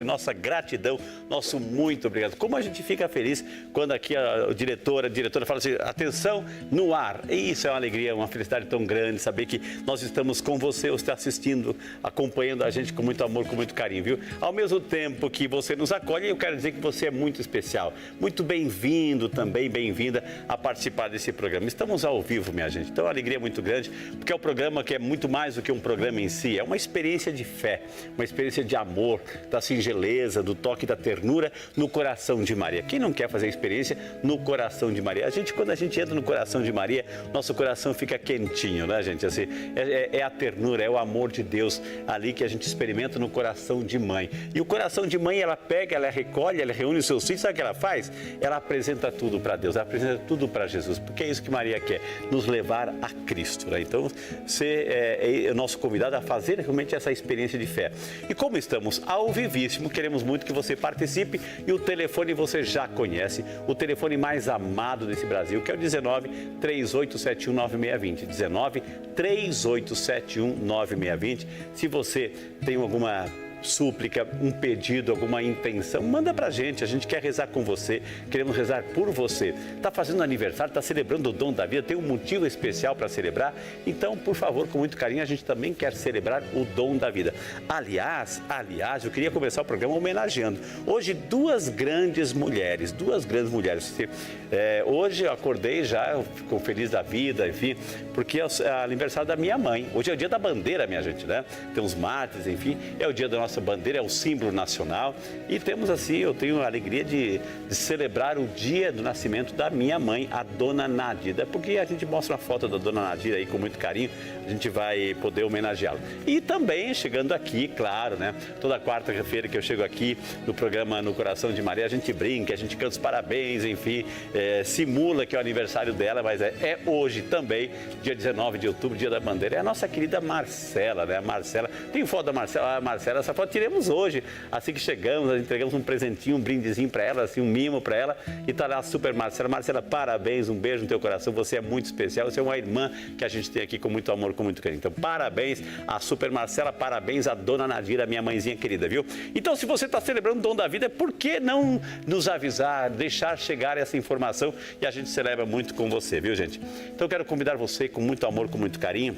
Nossa gratidão, nosso muito obrigado. Como a gente fica feliz quando aqui a diretora fala assim, atenção no ar. E isso é uma alegria, uma felicidade tão grande, saber que nós estamos com você, você está assistindo, acompanhando a gente com muito amor, com muito carinho, viu? Ao mesmo tempo que você nos acolhe, eu quero dizer que você é muito especial. Muito bem-vindo também, bem-vinda a participar desse programa. Estamos ao vivo, minha gente. Então, é uma alegria muito grande, porque é um programa que é muito mais do que um programa em si. É uma experiência de fé, uma experiência de amor, da singeleza, do toque da ternura no coração de Maria. Quem não quer fazer a experiência no coração de Maria? Quando a gente entra no coração de Maria, nosso coração fica quentinho, né, gente? Assim, é a ternura, é o amor de Deus ali que a gente experimenta no coração de mãe. E o coração de mãe, ela pega, ela recolhe, ela reúne os seus filhos, sabe o que ela faz? Ela apresenta tudo para Deus, ela apresenta tudo para Jesus, porque é isso que Maria quer, nos levar a Cristo, né? Então, você é o nosso convidado a fazer realmente essa experiência de fé. E como estamos ao vivíssimo, queremos muito que você participe e o telefone você já conhece, o telefone mais amado desse Brasil, que é o 19 3871 9620. 19 3871 9620. Se você tem alguma súplica, um pedido, alguma intenção, manda pra gente, a gente quer rezar com você, queremos rezar por você. Está fazendo aniversário, está celebrando o dom da vida, tem um motivo especial para celebrar, então, por favor, com muito carinho, a gente também quer celebrar o dom da vida. Aliás, eu queria começar o programa homenageando hoje duas grandes mulheres. Hoje eu acordei já, fico feliz da vida, enfim, porque é o aniversário da minha mãe. Hoje é o dia da bandeira, minha gente, né? Tem uns mates, enfim, é o dia da nossa bandeira, é o símbolo nacional e temos assim, eu tenho a alegria de celebrar o dia do nascimento da minha mãe, a Dona Nadira, porque a gente mostra uma foto da Dona Nadira aí com muito carinho, a gente vai poder homenageá-la. E também chegando aqui, claro, né, toda quarta-feira que eu chego aqui no programa No Coração de Maria, a gente brinca, a gente canta os parabéns, enfim, simula que é o aniversário dela, mas é hoje também, dia 19 de outubro, dia da bandeira, é a nossa querida Marcela, né, a Marcela, tem foto da Marcela, essa foto tiremos hoje, assim que chegamos, nós entregamos um presentinho, um brindezinho para ela, assim, um mimo para ela, e tá lá a super Marcela. Marcela, parabéns, um beijo no teu coração, você é muito especial, você é uma irmã que a gente tem aqui com muito amor, com muito carinho. Então, parabéns à super Marcela, parabéns à Dona Nadira, minha mãezinha querida, viu? Então, se você está celebrando o dom da vida, por que não nos avisar, deixar chegar essa informação e a gente celebra muito com você, viu, gente? Então, eu quero convidar você com muito amor, com muito carinho,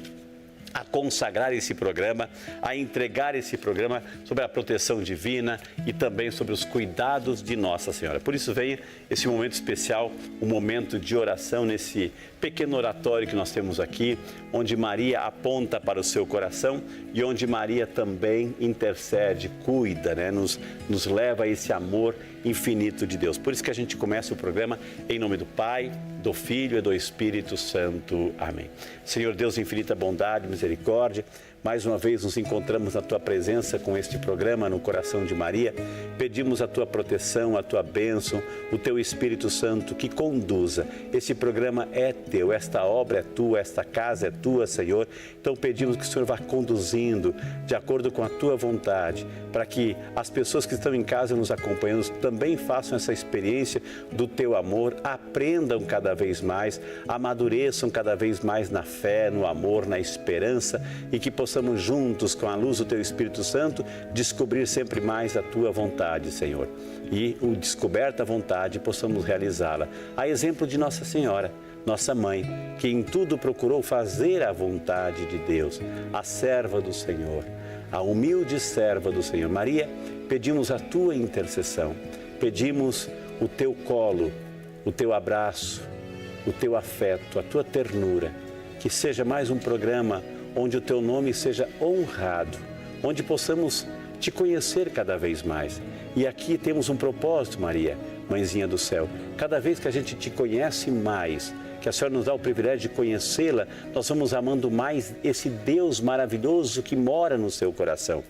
a consagrar esse programa, a entregar esse programa sobre a proteção divina e também sobre os cuidados de Nossa Senhora. Por isso vem esse momento especial, um momento de oração nesse pequeno oratório que nós temos aqui, onde Maria aponta para o seu coração e onde Maria também intercede, cuida, né? Nos leva a esse amor infinito de Deus. Por isso que a gente começa o programa em nome do Pai, do Filho e do Espírito Santo. Amém. Senhor Deus de infinita bondade, misericórdia, mais uma vez nos encontramos na Tua presença com este programa No Coração de Maria. Pedimos a Tua proteção, a Tua bênção, o Teu Espírito Santo que conduza. Este programa é Teu, esta obra é Tua, esta casa é Tua, Senhor. Então pedimos que o Senhor vá conduzindo de acordo com a Tua vontade, para que as pessoas que estão em casa nos acompanhando também façam essa experiência do Teu amor, aprendam cada vez mais, amadureçam cada vez mais na fé, no amor, na esperança e que possamos juntos, com a luz do Teu Espírito Santo, descobrir sempre mais a Tua vontade, Senhor. E, descoberta a vontade, possamos realizá-la. A exemplo de Nossa Senhora, nossa mãe, que em tudo procurou fazer a vontade de Deus, a serva do Senhor, a humilde serva do Senhor. Maria, pedimos a Tua intercessão, pedimos o Teu colo, o Teu abraço, o Teu afeto, a Tua ternura, que seja mais um programa onde o Teu nome seja honrado, onde possamos Te conhecer cada vez mais. E aqui temos um propósito, Maria, Mãezinha do Céu. Cada vez que a gente Te conhece mais, que a Senhora nos dá o privilégio de conhecê-la, nós vamos amando mais esse Deus maravilhoso que mora no seu coração.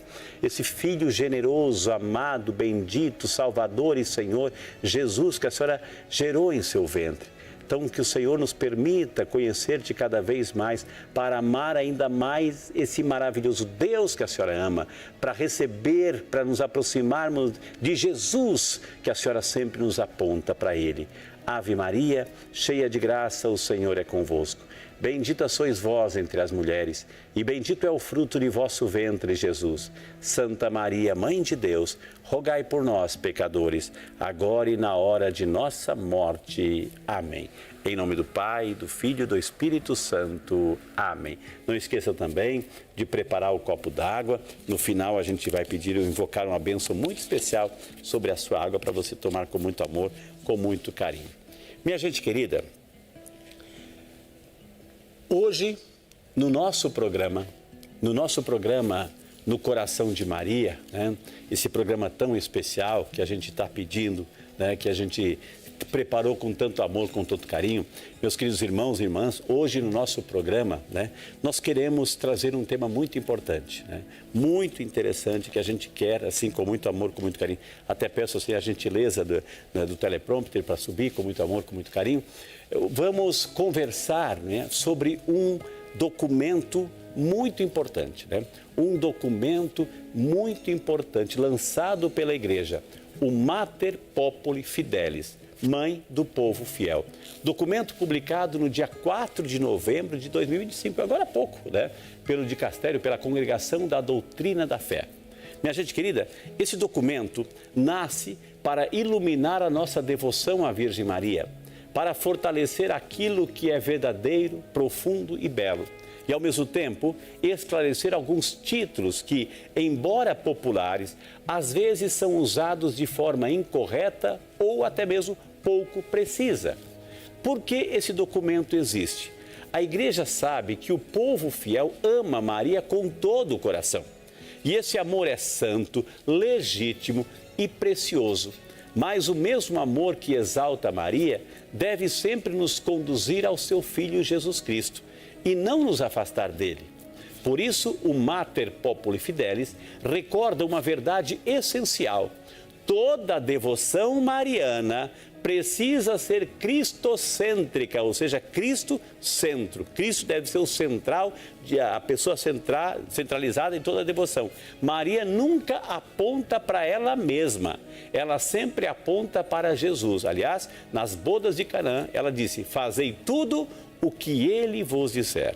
Esse Filho generoso, amado, bendito, Salvador e Senhor, Jesus, que a Senhora gerou em seu ventre. Então, que o Senhor nos permita conhecer-Te cada vez mais, para amar ainda mais esse maravilhoso Deus que a Senhora ama, para receber, para nos aproximarmos de Jesus, que a Senhora sempre nos aponta para Ele. Ave Maria, cheia de graça, o Senhor é convosco. Bendita sois vós entre as mulheres, e bendito é o fruto de vosso ventre, Jesus. Santa Maria, Mãe de Deus, rogai por nós, pecadores, agora e na hora de nossa morte. Amém. Em nome do Pai, do Filho e do Espírito Santo. Amém. Não esqueçam também de preparar o copo d'água. No final a gente vai pedir ou invocar uma bênção muito especial sobre a sua água para você tomar com muito amor, com muito carinho. Minha gente querida, hoje no nosso programa No Coração de Maria, né, esse programa tão especial que a gente está pedindo, né, que a gente preparou com tanto amor, com tanto carinho. Meus queridos irmãos e irmãs, hoje no nosso programa, né, nós queremos trazer um tema muito importante, né, muito interessante, que a gente quer, assim, com muito amor, com muito carinho. Até peço assim, a gentileza do teleprompter para subir, com muito amor, com muito carinho. Vamos conversar, né, sobre um documento muito importante, né? Um documento muito importante lançado pela Igreja, o Mater Populi Fidelis, Mãe do Povo Fiel. Documento publicado no dia 4 de novembro de 2025, agora há pouco, né? Pelo dicastério, pela Congregação da Doutrina da Fé. Minha gente querida, esse documento nasce para iluminar a nossa devoção à Virgem Maria, para fortalecer aquilo que é verdadeiro, profundo e belo. E, ao mesmo tempo, esclarecer alguns títulos que, embora populares, às vezes são usados de forma incorreta ou até mesmo pouco precisa. Por que esse documento existe? A Igreja sabe que o povo fiel ama Maria com todo o coração. E esse amor é santo, legítimo e precioso. Mas o mesmo amor que exalta Maria deve sempre nos conduzir ao seu Filho Jesus Cristo e não nos afastar dele. Por isso, o Mater Populi Fidelis recorda uma verdade essencial. Toda devoção mariana precisa ser cristocêntrica, ou seja, Cristo-centro. Cristo deve ser o central, a pessoa centralizada em toda a devoção. Maria nunca aponta para ela mesma, ela sempre aponta para Jesus. Aliás, nas bodas de Canaã, ela disse: fazei tudo o que ele vos disser.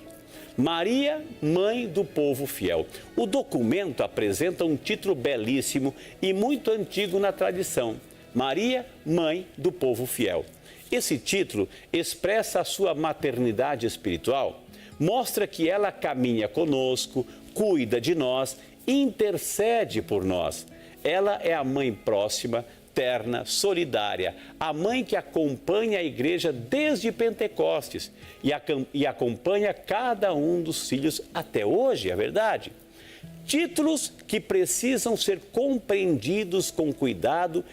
Maria, Mãe do Povo Fiel. O documento apresenta um título belíssimo e muito antigo na tradição. Maria, Mãe do Povo Fiel. Esse título expressa a sua maternidade espiritual, mostra que ela caminha conosco, cuida de nós, intercede por nós. Ela é a mãe próxima, terna, solidária, a mãe que acompanha a Igreja desde Pentecostes e acompanha cada um dos filhos até hoje, é verdade? Títulos que precisam ser compreendidos com cuidado,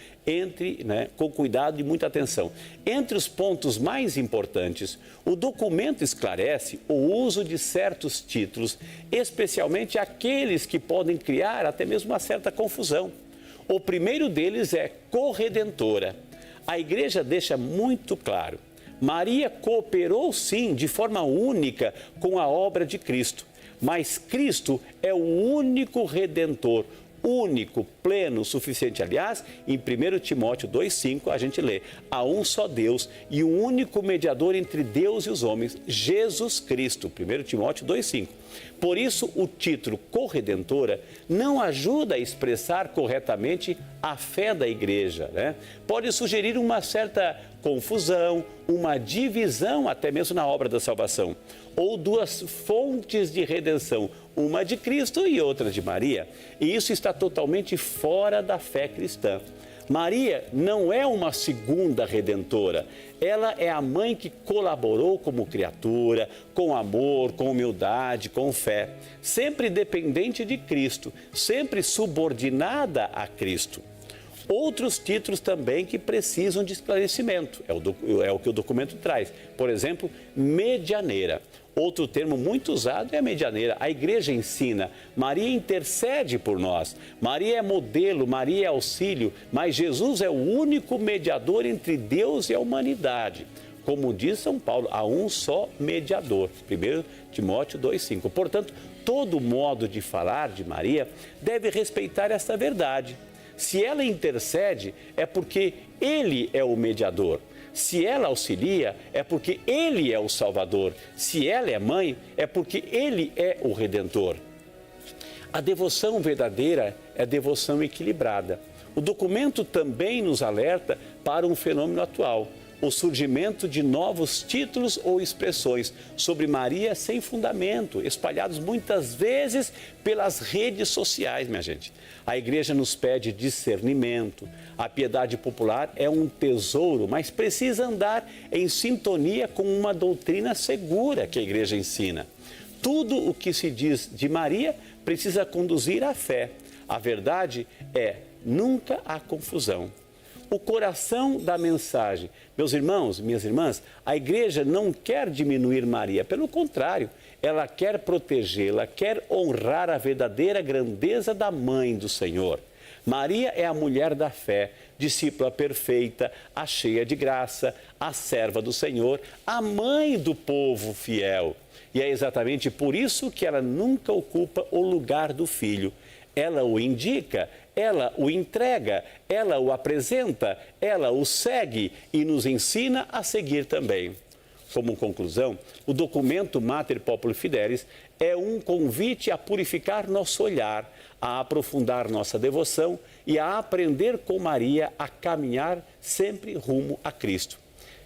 com cuidado e muita atenção. Entre os pontos mais importantes, o documento esclarece o uso de certos títulos, especialmente aqueles que podem criar até mesmo uma certa confusão. O primeiro deles é corredentora. A Igreja deixa muito claro: Maria cooperou sim de forma única com a obra de Cristo, mas Cristo é o único redentor, único, pleno, suficiente. Aliás, em 1 Timóteo 2,5 a gente lê: há um só Deus e um único mediador entre Deus e os homens, Jesus Cristo. 1 Timóteo 2,5. Por isso, o título corredentora não ajuda a expressar corretamente a fé da Igreja, né? Pode sugerir uma certa confusão, uma divisão até mesmo na obra da salvação, ou duas fontes de redenção, uma de Cristo e outra de Maria. E isso está totalmente fora da fé cristã. Maria não é uma segunda redentora, ela é a mãe que colaborou como criatura, com amor, com humildade, com fé, sempre dependente de Cristo, sempre subordinada a Cristo. Outros títulos também que precisam de esclarecimento, é o que o documento traz. Por exemplo, medianeira. Outro termo muito usado é a medianeira. A Igreja ensina: Maria intercede por nós, Maria é modelo, Maria é auxílio, mas Jesus é o único mediador entre Deus e a humanidade. Como diz São Paulo, há um só mediador, 1 Timóteo 2,5. Portanto, todo modo de falar de Maria deve respeitar esta verdade. Se ela intercede, é porque ele é o mediador. Se ela auxilia, é porque Ele é o Salvador. Se ela é mãe, é porque Ele é o Redentor. A devoção verdadeira é a devoção equilibrada. O documento também nos alerta para um fenômeno atual, o surgimento de novos títulos ou expressões sobre Maria sem fundamento, espalhados muitas vezes pelas redes sociais, minha gente. A igreja nos pede discernimento. A piedade popular é um tesouro, mas precisa andar em sintonia com uma doutrina segura que a igreja ensina. Tudo o que se diz de Maria precisa conduzir à fé. A verdade é, nunca há confusão. O coração da mensagem. Meus irmãos, minhas irmãs, a igreja não quer diminuir Maria, pelo contrário, ela quer protegê-la, quer honrar a verdadeira grandeza da mãe do Senhor. Maria é a mulher da fé, discípula perfeita, a cheia de graça, a serva do Senhor, a mãe do povo fiel. E é exatamente por isso que ela nunca ocupa o lugar do filho. Ela o indica, ela o entrega, ela o apresenta, ela o segue e nos ensina a seguir também. Como conclusão, o documento Mater Populi Fidelis é um convite a purificar nosso olhar, a aprofundar nossa devoção e a aprender com Maria a caminhar sempre rumo a Cristo.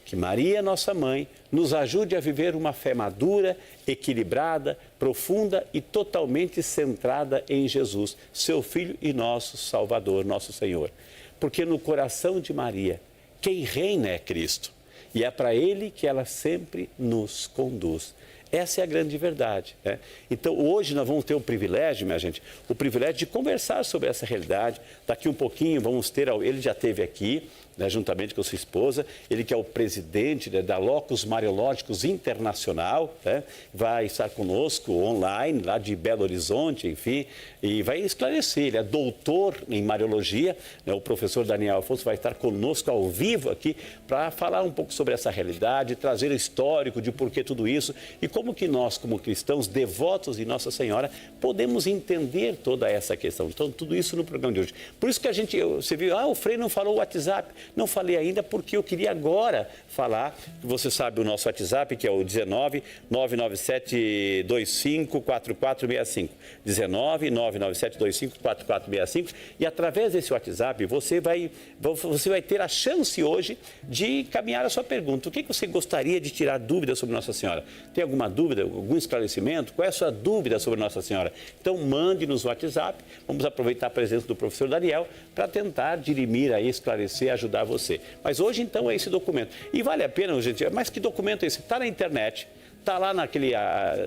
Que Maria, nossa mãe, nos ajude a viver uma fé madura, equilibrada, profunda e totalmente centrada em Jesus, seu Filho e nosso Salvador, nosso Senhor. Porque no coração de Maria, quem reina é Cristo. E é para Ele que ela sempre nos conduz. Essa é a grande verdade, né? Então, hoje nós vamos ter o privilégio, minha gente, o privilégio de conversar sobre essa realidade. Daqui um pouquinho vamos ter, ele já esteve aqui, né, juntamente com sua esposa, ele que é o presidente, né, da Locus Mariológicos Internacional, né, vai estar conosco online, lá de Belo Horizonte, enfim, e vai esclarecer. Ele é doutor em Mariologia, né, o professor Daniel Afonso vai estar conosco ao vivo aqui para falar um pouco sobre essa realidade, trazer o histórico de por que tudo isso e como que nós, como cristãos devotos de Nossa Senhora, podemos entender toda essa questão. Então, tudo isso no programa de hoje. Por isso que você viu, o Frei não falou o WhatsApp. Não falei ainda porque eu queria agora falar, você sabe o nosso WhatsApp, que é o 19 997 25 4465. 19 997 25 4465. E através desse WhatsApp você vai ter a chance hoje de caminhar a sua pergunta. O que você gostaria de tirar dúvidas sobre Nossa Senhora? Tem alguma dúvida, algum esclarecimento? Qual é a sua dúvida sobre Nossa Senhora? Então mande nos WhatsApp. Vamos aproveitar a presença do professor Daniel para tentar dirimir aí, esclarecer, ajudar você. Mas hoje, então, é esse documento. E vale a pena, gente, mas que documento é esse? Está na internet, está lá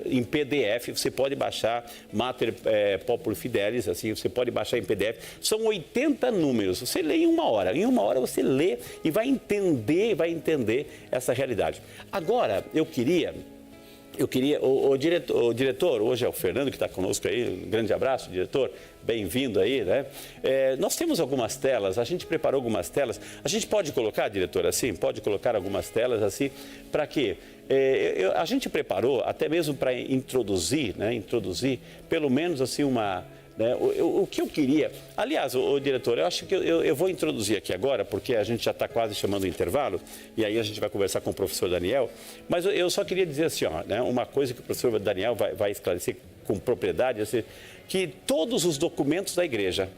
em PDF, você pode baixar Mater Populi Fidelis, assim, você pode baixar em PDF. São 80 números, você lê em uma hora. Em uma hora você lê e vai entender essa realidade. Agora, eu queria, o diretor, hoje é o Fernando que está conosco aí, um grande abraço, diretor, bem-vindo aí, né? Nós temos algumas telas, a gente preparou algumas telas, a gente pode colocar, diretor, assim, pode colocar algumas telas assim, para quê? A gente preparou até mesmo para introduzir pelo menos assim né, o que eu queria, aliás, o diretor, eu acho que eu vou introduzir aqui agora, porque a gente já está quase chamando o intervalo, e aí a gente vai conversar com o professor Daniel, mas eu só queria dizer assim, né, uma coisa que o professor Daniel vai esclarecer com propriedade, assim, que todos os documentos da igreja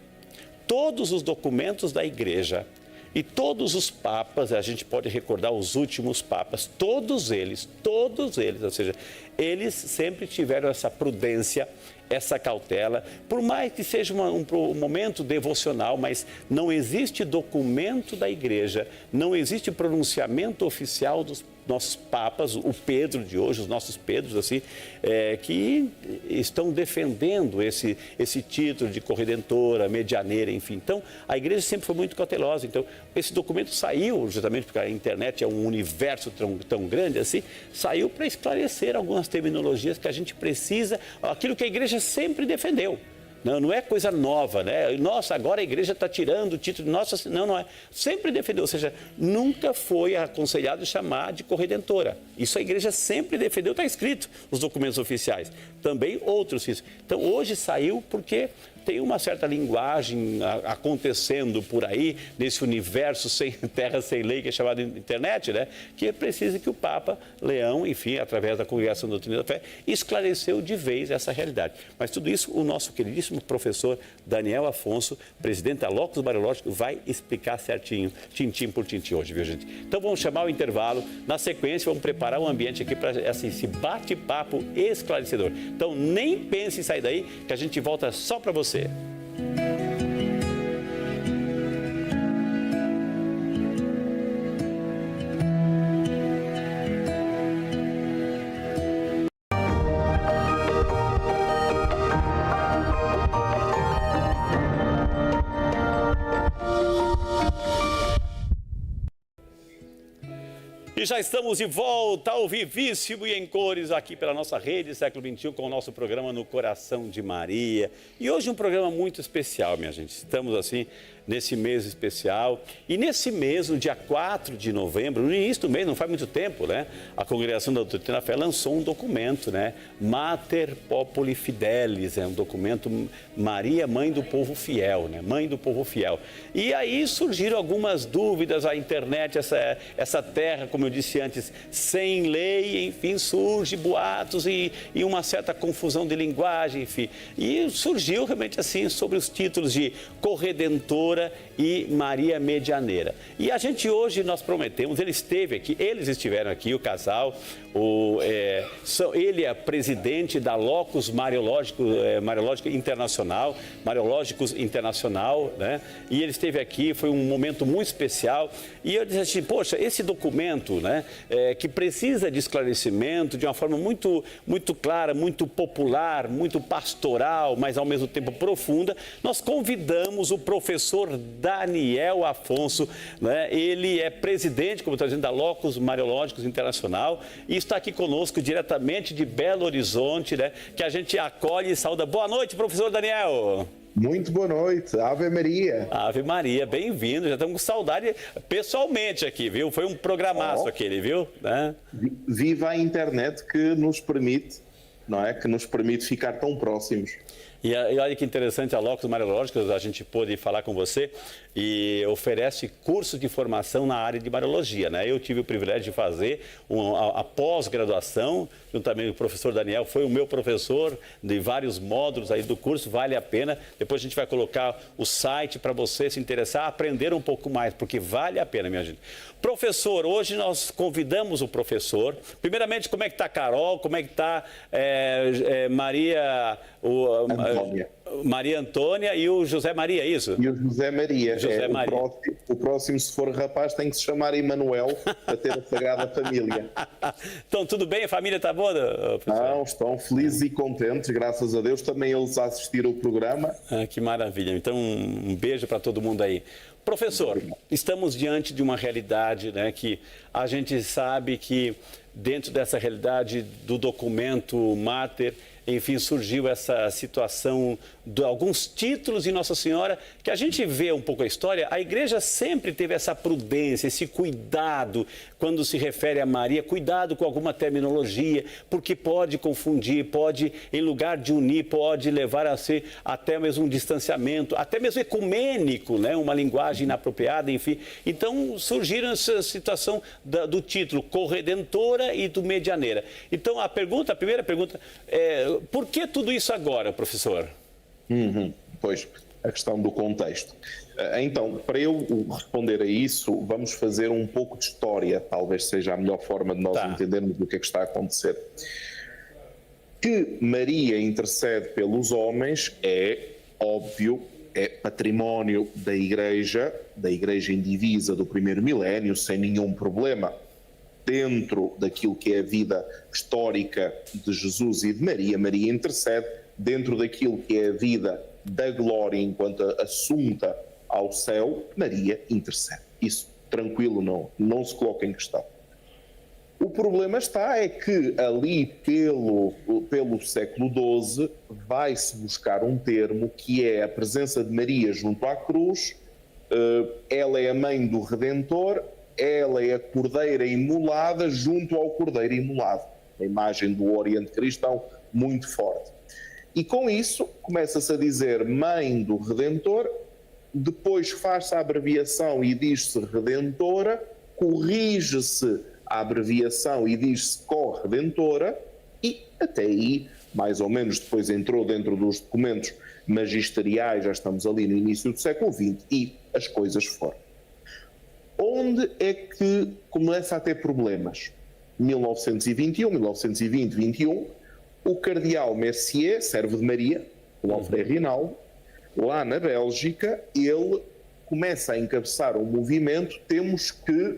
e todos os papas, a gente pode recordar os últimos papas, todos eles, ou seja, eles sempre tiveram essa prudência, essa cautela, por mais que seja um momento devocional, mas não existe documento da igreja, não existe pronunciamento oficial dos nossos papas, o Pedro de hoje, os nossos Pedros, assim, que estão defendendo esse título de corredentora, medianeira, enfim. Então, a igreja sempre foi muito cautelosa. Então, esse documento saiu, justamente porque a internet é um universo tão grande assim, saiu para esclarecer algumas terminologias que a gente precisa, aquilo que a igreja sempre defendeu. Não é coisa nova, né? Nossa, agora a igreja está tirando o título de Nossa Senhora. Não é. Sempre defendeu, ou seja, nunca foi aconselhado chamar de corredentora. Isso a igreja sempre defendeu, está escrito nos documentos oficiais. Também outros isso. Então, hoje saiu porque tem uma certa linguagem acontecendo por aí, nesse universo sem terra, sem lei, que é chamado internet, né? Que é preciso que o Papa Leão, enfim, através da Congregação da Doutrina da Fé, esclareceu de vez essa realidade. Mas tudo isso, o nosso queridíssimo professor Daniel Afonso, presidente da Locus Mariológica, vai explicar certinho, tintim por tintim hoje, viu, gente? Então vamos chamar o intervalo, na sequência vamos preparar o ambiente aqui para esse bate-papo esclarecedor. Então nem pense em sair daí, que a gente volta só para você. E já estamos de volta ao vivíssimo e em cores aqui pela nossa rede Século XXI com o nosso programa No Coração de Maria. E hoje um programa muito especial, minha gente. Estamos assim nesse mês especial e nesse mês, no dia 4 de novembro, no início do mês, não faz muito tempo, né? A Congregação da Doutrina da Fé lançou um documento, né? Mater Populi Fidelis, é um documento Maria, Mãe do Povo Fiel, né? Mãe do Povo Fiel. E aí surgiram algumas dúvidas, a internet, essa terra, como eu disse antes, sem lei, enfim, surge boatos e uma certa confusão de linguagem, enfim. E surgiu realmente assim sobre os títulos de Corredentora e Maria Medianeira. E a gente hoje, nós prometemos, eles estiveram aqui, o casal, ele é presidente da Locus Mariológica Internacional, Mariológicos Internacional, né? E ele esteve aqui, foi um momento muito especial. E eu disse assim, poxa, esse documento, né, que precisa de esclarecimento de uma forma muito, muito clara, muito popular, muito pastoral, mas ao mesmo tempo profunda, nós convidamos o professor Daniel Afonso, né? Ele é presidente, como estou dizendo, da Locus Mariológicos Internacional e está aqui conosco diretamente de Belo Horizonte, né? Que a gente acolhe e saúda. Boa noite, professor Daniel. Muito boa noite, Ave Maria. Ave Maria, bem-vindo, já estamos com saudade pessoalmente aqui, viu? Foi um programaço aquele, viu? Né? Viva a internet que nos permite, não é? Que nos permite ficar tão próximos. E olha que interessante, a Locus Mariológicos, a gente pôde falar com você e oferece cursos de formação na área de Mariologia, né? Eu tive o privilégio de fazer a pós-graduação, juntamente com o professor Daniel, foi o meu professor de vários módulos aí do curso, vale a pena. Depois a gente vai colocar o site para você se interessar, aprender um pouco mais, porque vale a pena, minha gente. Professor, hoje nós convidamos o professor. Primeiramente, como é que está a Carol, como é que está Maria Antônia e o José Maria, é isso? E o José Maria. José Maria. O próximo, se for rapaz, tem que se chamar Emanuel para ter a Sagrada Família. Então, tudo bem? A família está boa, professor? Não, estão felizes e contentes, graças a Deus. Também eles assistiram o programa. Que maravilha. Então, um beijo para todo mundo aí. Professor, estamos diante de uma realidade, né, que a gente sabe que dentro dessa realidade do documento Mater, enfim, surgiu essa situação de alguns títulos de Nossa Senhora, que a gente vê um pouco a história, a igreja sempre teve essa prudência, esse cuidado quando se refere a Maria, cuidado com alguma terminologia, porque pode confundir, pode, em lugar de unir, pode levar a ser até mesmo um distanciamento, até mesmo ecumênico, né? Uma linguagem inapropriada, enfim. Então, surgiram essa situação do título Corredentora e do Medianeira. Então, a primeira pergunta é, por que tudo isso agora, professor? Pois, a questão do contexto. Então, para eu responder a isso, vamos fazer um pouco de história, talvez seja a melhor forma de nós entendermos o que é que está a acontecer. Que Maria intercede pelos homens é óbvio, é património da Igreja indivisa do primeiro milénio, sem nenhum problema. Dentro daquilo que é a vida histórica de Jesus e de Maria, Maria intercede. Dentro daquilo que é a vida da glória enquanto assunta ao céu, Maria intercede. Isso, tranquilo, não se coloca em questão. O problema é que ali pelo século XII vai-se buscar um termo que é a presença de Maria junto à cruz. Ela é a mãe do Redentor, ela é a cordeira imolada junto ao cordeiro imolado. A imagem do Oriente Cristão muito forte. E com isso começa-se a dizer Mãe do Redentor, depois faz-se a abreviação e diz-se Redentora, corrige-se a abreviação e diz-se Corredentora, e até aí, mais ou menos, depois entrou dentro dos documentos magisteriais, já estamos ali no início do século XX, e as coisas foram. Onde é que começa a ter problemas? 1921, 1920, 21, o cardeal Mercier, servo de Maria, o Alfredo Rinaldo, lá na Bélgica, ele começa a encabeçar um movimento, temos que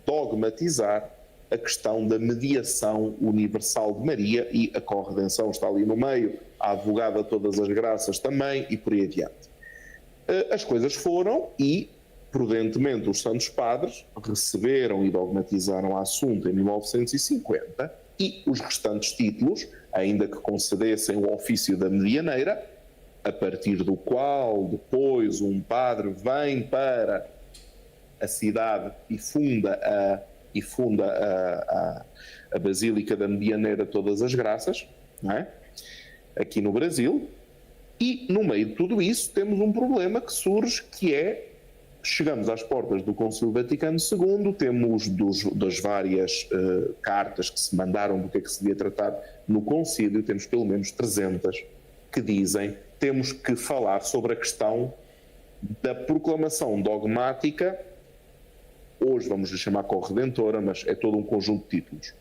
dogmatizar a questão da mediação universal de Maria, e a corredenção está ali no meio, a advogada de todas as graças também, e por aí adiante. As coisas foram e, prudentemente, os Santos Padres receberam e dogmatizaram o assunto em 1950, e os restantes títulos, ainda que concedessem o ofício da medianeira, a partir do qual depois um padre vem para a cidade e funda a Basílica da Medianeira Todas as Graças, não é? Aqui no Brasil, e no meio de tudo isso temos um problema que surge, que é, chegamos às portas do Concílio Vaticano II, temos das várias cartas que se mandaram do que é que se devia tratar no concílio, temos pelo menos 300 que dizem temos que falar sobre a questão da proclamação dogmática, hoje vamos lhe chamar corredentora, mas é todo um conjunto de títulos.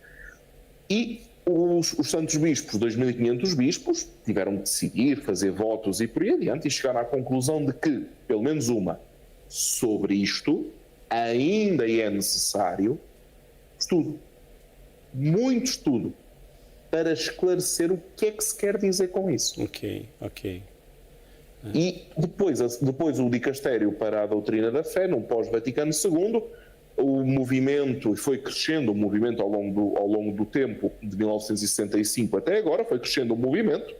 E os santos bispos, 2.500 bispos, tiveram que decidir, fazer votos e por aí adiante, e chegaram à conclusão de que, pelo menos uma, sobre isto, ainda é necessário estudo, muito estudo, para esclarecer o que é que se quer dizer com isso. Ok. E depois o dicastério para a doutrina da fé, no pós-Vaticano II, o movimento foi crescendo, o movimento ao longo do tempo, de 1965 até agora, foi crescendo o movimento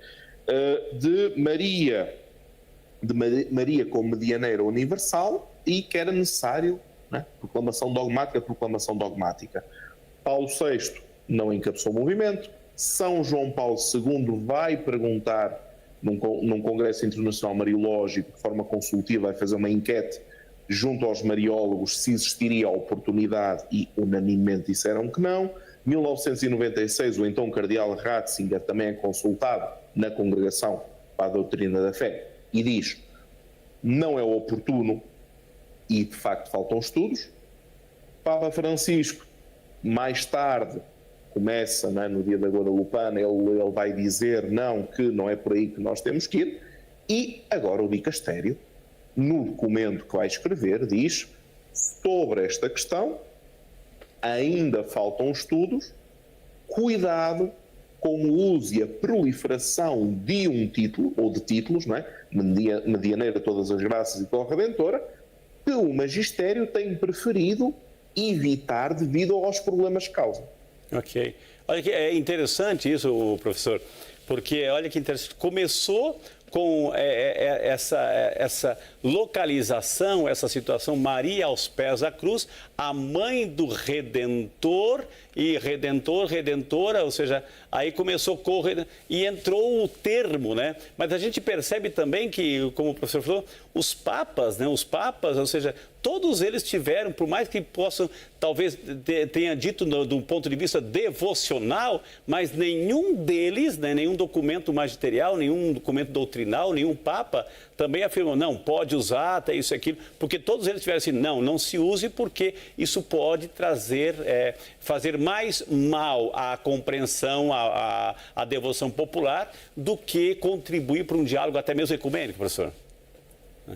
de Maria como medianeira universal, e que era necessário, né, proclamação dogmática. Paulo VI não encabeçou o movimento, São João Paulo II vai perguntar num Congresso Internacional Mariológico, de forma consultiva, vai fazer uma enquete junto aos mariólogos se existiria a oportunidade, e unanimemente disseram que não. 1996, o então cardeal Ratzinger também é consultado na Congregação para a Doutrina da Fé e diz não é oportuno, e de facto faltam estudos. Papa Francisco, mais tarde, começa, né, no dia da Guadalupana, ele vai dizer que não é por aí que nós temos que ir, e agora o dicastério, no documento que vai escrever, diz sobre esta questão ainda faltam estudos, cuidado com o uso e a proliferação de um título, ou de títulos, não é? Medianeira Todas as Graças e Corredentora, que o magistério tem preferido evitar devido aos problemas que causam. Ok. Olha que é interessante isso, professor, porque olha que interessante, começou com essa localização, essa situação, Maria aos pés da cruz, a mãe do Redentor, e Redentor, Redentora, ou seja, aí começou e entrou o termo, né? Mas a gente percebe também que, como o professor falou, os papas, ou seja, todos eles tiveram, por mais que possam, talvez tenha dito do ponto de vista devocional, mas nenhum deles, né, nenhum documento magisterial, nenhum documento doutrinal, nenhum papa também afirmou, não, pode usar, até isso e aquilo, porque todos eles tiveram assim, não se use porque isso pode trazer, fazer mais mal à compreensão, à devoção popular, do que contribuir para um diálogo até mesmo ecumênico, professor.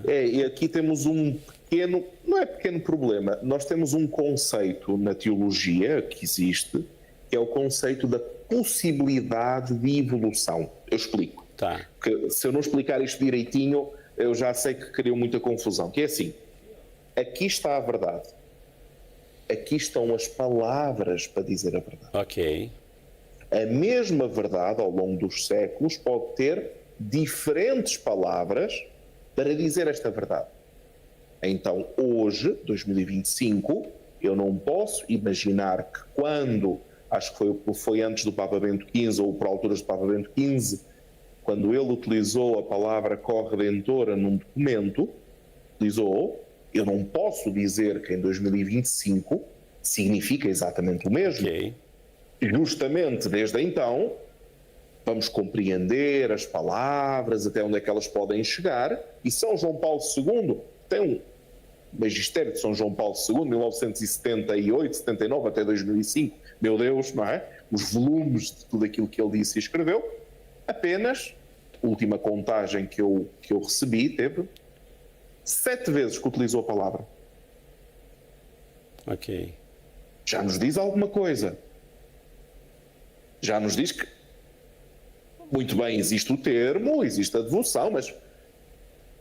E aqui temos um pequeno, não é pequeno problema, nós temos um conceito na teologia que existe, que é o conceito da possibilidade de evolução. Eu explico. Tá. Porque se eu não explicar isto direitinho, eu já sei que criou muita confusão. Que é assim, aqui está a verdade. Aqui estão as palavras para dizer a verdade. Ok. A mesma verdade, ao longo dos séculos, pode ter diferentes palavras para dizer esta verdade. Então, hoje, 2025, eu não posso imaginar que quando, acho que foi antes do Papa Bento XV ou por alturas do Papa Bento XV, quando ele utilizou a palavra corredentora num documento, eu não posso dizer que em 2025 significa exatamente o mesmo. Ok. Justamente desde então, vamos compreender as palavras, até onde é que elas podem chegar, e São João Paulo II tem um magistério de São João Paulo II, 1978, 79 até 2005, meu Deus, não é? Os volumes de tudo aquilo que ele disse e escreveu, apenas, última contagem que eu recebi, teve 7 vezes que utilizou a palavra. Ok. Já nos diz alguma coisa. Já nos diz que, muito bem, existe o termo, existe a devoção, mas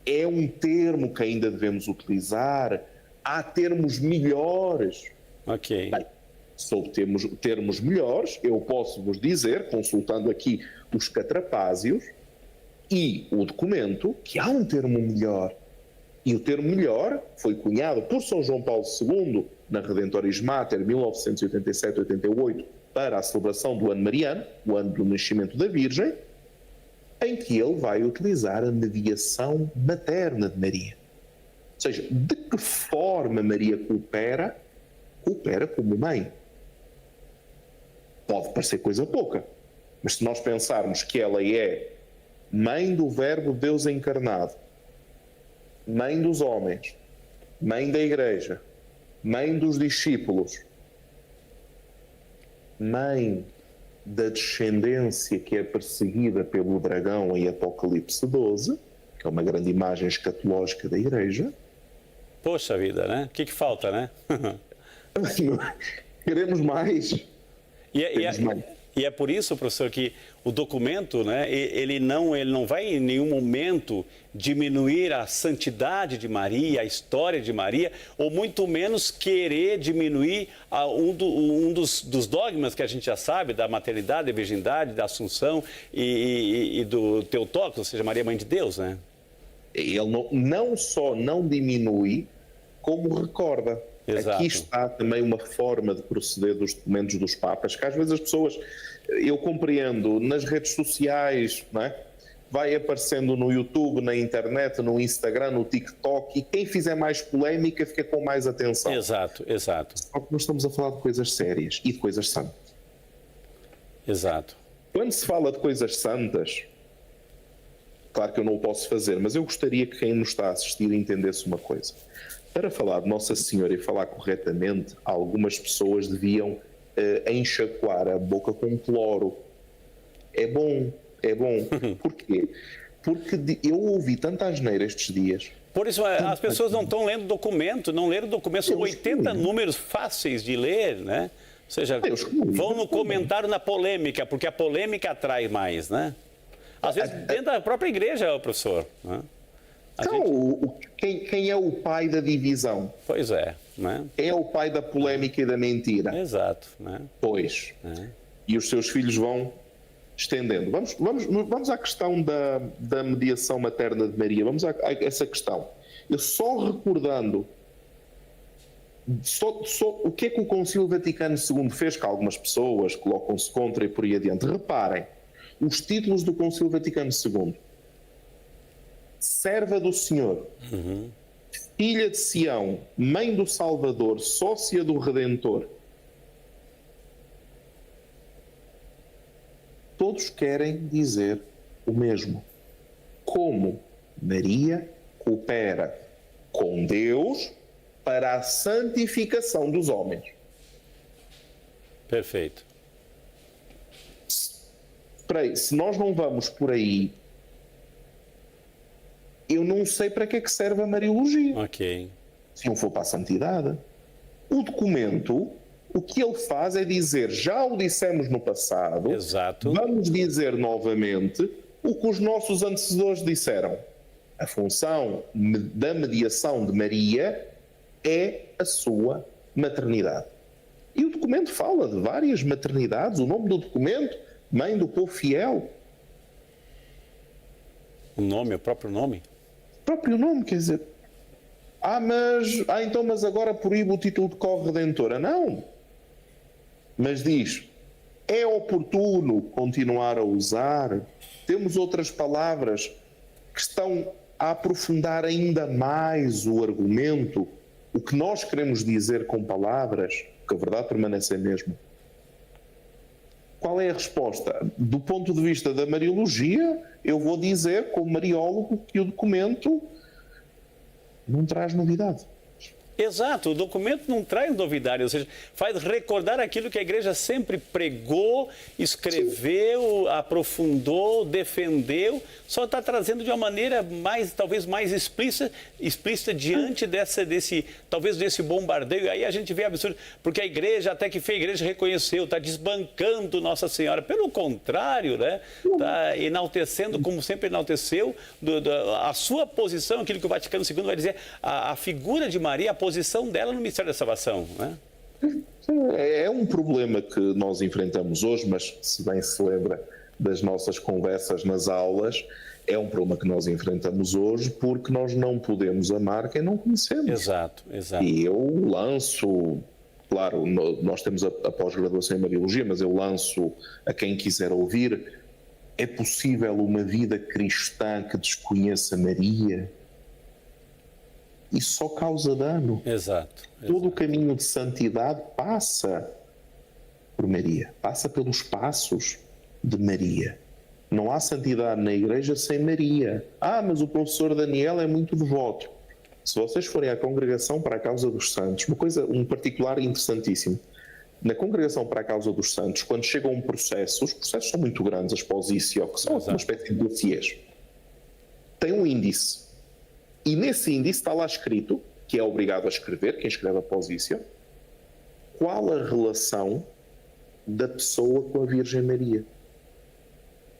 é um termo que ainda devemos utilizar. Há termos melhores. Ok. Bem, sobre termos melhores, eu posso vos dizer, consultando aqui os catrapázios e o documento, que há um termo melhor. E o termo melhor foi cunhado por São João Paulo II na Redentoris Mater 1987-88 para a celebração do ano mariano, o ano do nascimento da Virgem, em que ele vai utilizar a mediação materna de Maria. Ou seja, de que forma Maria coopera? Coopera como mãe. Pode parecer coisa pouca, mas se nós pensarmos que ela é mãe do Verbo de Deus encarnado, mãe dos homens, mãe da Igreja, mãe dos discípulos, mãe da descendência que é perseguida pelo dragão em Apocalipse 12, que é uma grande imagem escatológica da Igreja. Poxa vida, né? O que falta, né? Queremos mais. E é por isso, professor, que o documento, né, ele não vai em nenhum momento diminuir a santidade de Maria, a história de Maria, ou muito menos querer diminuir um dos dogmas que a gente já sabe, da maternidade, da virgindade, da Assunção e do Teotocos, ou seja, Maria Mãe de Deus, né? Ele não só não diminui, como recorda. Exato. Aqui está também uma forma de proceder dos documentos dos Papas, que às vezes as pessoas, eu compreendo, nas redes sociais, não é? Vai aparecendo no YouTube, na internet, no Instagram, no TikTok, e quem fizer mais polémica fica com mais atenção. Exato, exato. Só que nós estamos a falar de coisas sérias e de coisas santas. Exato. Quando se fala de coisas santas, claro que eu não o posso fazer, mas eu gostaria que quem nos está a assistir entendesse uma coisa. Para falar de Nossa Senhora e falar corretamente, algumas pessoas deviam enxaquar a boca com cloro. É bom, é bom. Porquê? Porque eu ouvi tanta asneira estes dias. Por isso, as pessoas não estão lendo documento, não leram documento, são 80 números fáceis de ler, né? Ou seja, vão no comentário na polêmica, porque a polêmica atrai mais, né? Às vezes dentro da própria igreja, professor, né? Então, quem é o pai da divisão? Pois é, né? Quem é o pai da polêmica e da mentira? Exato, né? Pois. E os seus filhos vão estendendo. Vamos à questão da mediação materna de Maria. Vamos a essa questão. Eu só recordando o que é que o Concílio Vaticano II fez, que algumas pessoas colocam-se contra e por aí adiante. Reparem, os títulos do Concílio Vaticano II. Serva do Senhor, filha de Sião, mãe do Salvador, sócia do Redentor. Todos querem dizer o mesmo. Como Maria coopera com Deus para a santificação dos homens. Perfeito. Se nós não vamos por aí, eu não sei para que é que serve a Mariologia. Ok. Se não for para a santidade. O documento, o que ele faz é dizer, já o dissemos no passado, exato, vamos dizer novamente o que os nossos antecessores disseram. A função da mediação de Maria é a sua maternidade. E o documento fala de várias maternidades, o nome do documento, Mãe do Povo Fiel. O nome, o próprio nome? O próprio nome, quer dizer... mas agora proíbe o título de corredentora. Não. Mas diz, É oportuno continuar a usar? Temos outras palavras que estão a aprofundar ainda mais o argumento? O que nós queremos dizer com palavras, que a verdade permanece a mesma. Qual é a resposta? Do ponto de vista da Mariologia, eu vou dizer, como mariólogo, que o documento não traz novidade. Exato, o documento não traz novidade, ou seja, faz recordar aquilo que a igreja sempre pregou, escreveu, aprofundou, defendeu, só está trazendo de uma maneira talvez mais explícita diante talvez desse bombardeio. Aí a gente vê absurdo, porque a igreja, até que foi a igreja reconheceu, está desbancando Nossa Senhora. Pelo contrário, né? Está enaltecendo, como sempre enalteceu, a sua posição, aquilo que o Vaticano II vai dizer, a figura de Maria, a posição dela no mistério da salvação, né? É um problema que nós enfrentamos hoje, mas se bem se lembra das nossas conversas nas aulas, é um problema que nós enfrentamos hoje porque nós não podemos amar quem não conhecemos. Exato. E eu lanço, claro, nós temos a pós-graduação em Mariologia, mas eu lanço a quem quiser ouvir: é possível uma vida cristã que desconheça Maria? Isso só causa dano. Exato. Todo o caminho de santidade passa por Maria, passa pelos passos de Maria. Não há santidade na igreja sem Maria. Mas o professor Daniel é muito devoto. Se vocês forem à Congregação para a Causa dos Santos, um particular interessantíssimo. Na Congregação para a Causa dos Santos, quando chegam os processos são muito grandes, as pós-ICIO, que são uma espécie de dossiês. Tem um índice. E nesse índice está lá escrito, que é obrigado a escrever, quem escreve a pós-ICIO, qual a relação da pessoa com a Virgem Maria.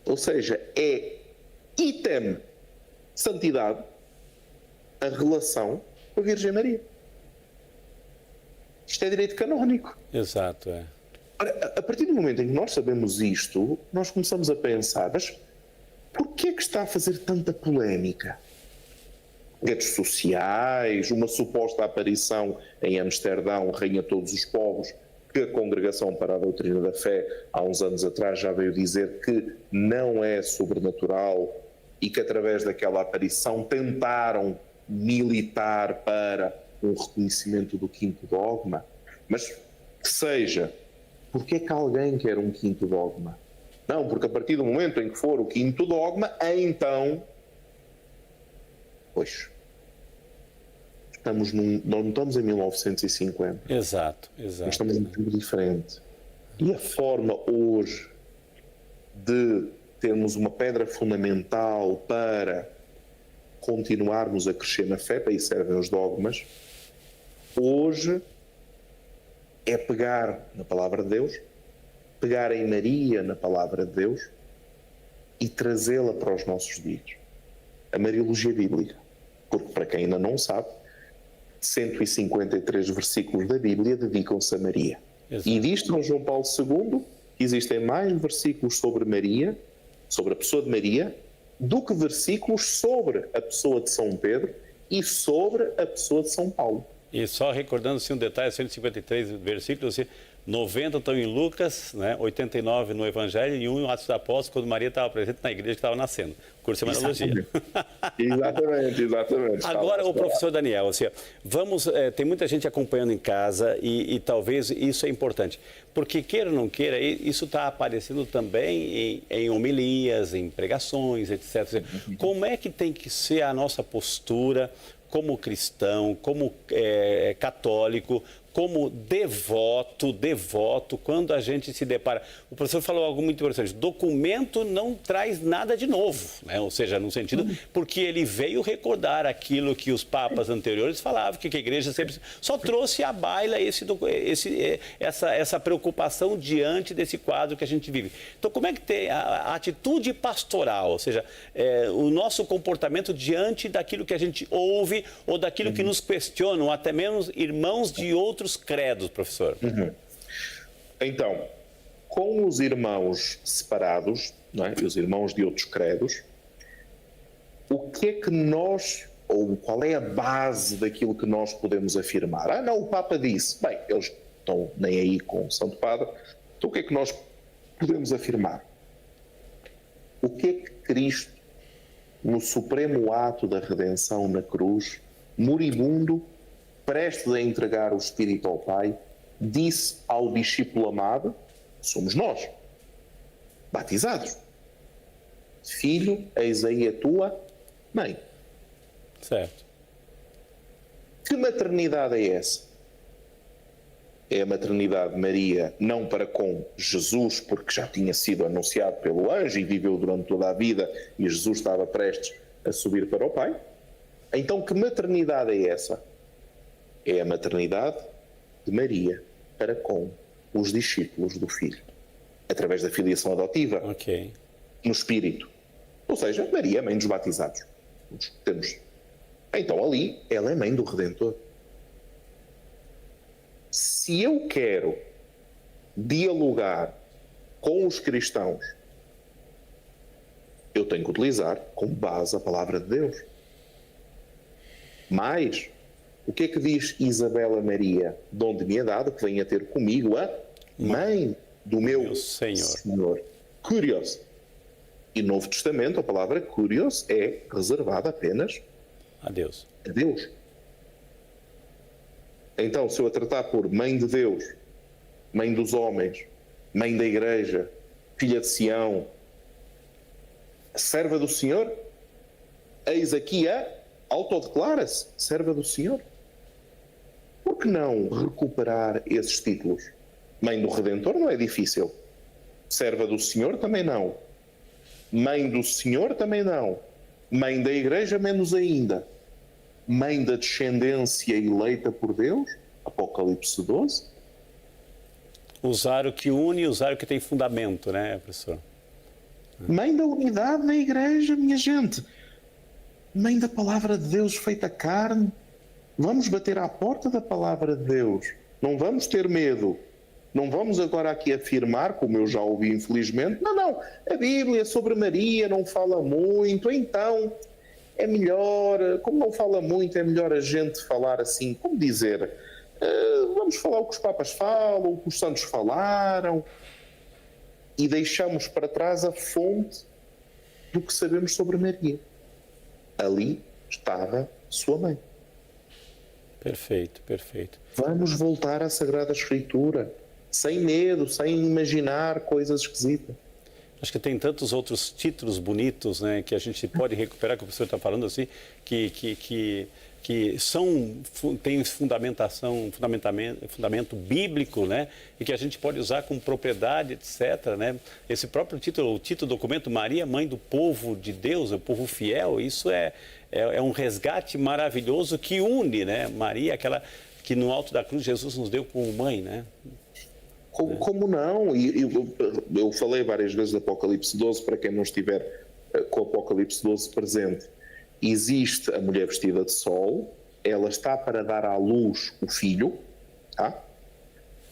Ou seja, é item santidade a relação com a Virgem Maria. Isto é direito canónico. Exato, é. Ora, a partir do momento em que nós sabemos isto, nós começamos a pensar: mas porquê é que está a fazer tanta polémica? Redes sociais, uma suposta aparição em Amsterdão, Rainha de Todos os Povos, que a Congregação para a Doutrina da Fé, há uns anos atrás, já veio dizer que não é sobrenatural e que através daquela aparição tentaram militar para um reconhecimento do quinto dogma. Mas que seja, porque é que alguém quer um quinto dogma? Não, porque a partir do momento em que for o quinto dogma, então... Pois, nós não estamos em 1950. Exato. Nós estamos em um tempo diferente. E a forma hoje de termos uma pedra fundamental para continuarmos a crescer na fé, para isso servem os dogmas, hoje é pegar na Palavra de Deus, pegar em Maria na Palavra de Deus e trazê-la para os nossos dias. A Mariologia Bíblica. Porque, para quem ainda não sabe, 153 versículos da Bíblia dedicam-se a Maria. Exato. E diz São João Paulo II que existem mais versículos sobre Maria, sobre a pessoa de Maria, do que versículos sobre a pessoa de São Pedro e sobre a pessoa de São Paulo. E só recordando-se um detalhe, 153 versículos, 90 estão em Lucas, né, 89 no Evangelho e 1 em Atos dos Apóstolos, quando Maria estava presente na igreja que estava nascendo. Curso de Mariologia. Exatamente. Agora, o professor Daniel, assim, tem muita gente acompanhando em casa e talvez isso é importante. Porque, queira ou não queira, isso está aparecendo também em homilias, em pregações, etc. Como é que tem que ser a nossa postura como cristão, como católico, como devoto, quando a gente se depara... O professor falou algo muito interessante: documento não traz nada de novo, né? Ou seja, no sentido, porque ele veio recordar aquilo que os papas anteriores falavam, que a igreja sempre... Só trouxe à baila essa preocupação diante desse quadro que a gente vive. Então, como é que tem a atitude pastoral, ou seja, o nosso comportamento diante daquilo que a gente ouve ou daquilo que nos questionam, até mesmo irmãos de outros credos, professor? Então, com os irmãos separados, não é? E os irmãos de outros credos, o que é que nós, ou qual é a base daquilo que nós podemos afirmar? Não, o Papa disse. Bem, eles estão nem aí com o Santo Padre, então o que é que nós podemos afirmar? O que é que Cristo, no supremo ato da redenção na cruz, moribundo, prestes a entregar o Espírito ao Pai, disse ao discípulo amado, somos nós, batizados: Filho, eis aí a tua mãe. Certo. Que maternidade é essa? É a maternidade de Maria, não para com Jesus, porque já tinha sido anunciado pelo anjo e viveu durante toda a vida e Jesus estava prestes a subir para o Pai. Então, que maternidade é essa? É a maternidade de Maria para com os discípulos do Filho, através da filiação adotiva, no Espírito. Ou seja, Maria é mãe dos batizados. Então, ali, ela é mãe do Redentor. Se eu quero dialogar com os cristãos, eu tenho que utilizar como base a palavra de Deus. Mas, o que é que diz Isabela Maria, dom de minha dado, que venha ter comigo a mãe do meu Senhor? Curioso. E no Novo Testamento, a palavra curioso é reservada apenas a Deus. A Deus. Então, se eu a tratar por mãe de Deus, mãe dos homens, mãe da Igreja, filha de Sião, serva do Senhor, eis aqui a autodeclara-se serva do Senhor. Por que não recuperar esses títulos? Mãe do Redentor não é difícil. Serva do Senhor também não. Mãe do Senhor também não. Mãe da Igreja menos ainda. Mãe da descendência eleita por Deus, Apocalipse 12. Usar o que une e usar o que tem fundamento, né, professor? Mãe da unidade da Igreja, minha gente. Mãe da palavra de Deus feita carne. Vamos bater à porta da palavra de Deus. Não vamos ter medo. Não vamos agora aqui afirmar, como eu já ouvi infelizmente, não, a Bíblia sobre Maria não fala muito, então é melhor, como não fala muito, é melhor a gente falar assim, como dizer, vamos falar o que os papas falam, o que os santos falaram, e deixamos para trás a fonte do que sabemos sobre Maria. Ali estava sua mãe. Perfeito, perfeito. Vamos voltar à Sagrada Escritura, sem medo, sem imaginar coisas esquisitas. Acho que tem tantos outros títulos bonitos, né, que a gente pode recuperar, que o professor está falando assim, que têm fundamento bíblico, né, e que a gente pode usar com propriedade, etc. Né? Esse próprio título, o título do documento, Maria, Mãe do Povo de Deus, o povo fiel, isso é um resgate maravilhoso que une, né, Maria, aquela que no alto da cruz Jesus nos deu como mãe, né? Como não? Eu falei várias vezes do Apocalipse 12, para quem não estiver com o Apocalipse 12 presente. Existe a mulher vestida de sol, ela está para dar à luz o filho, tá?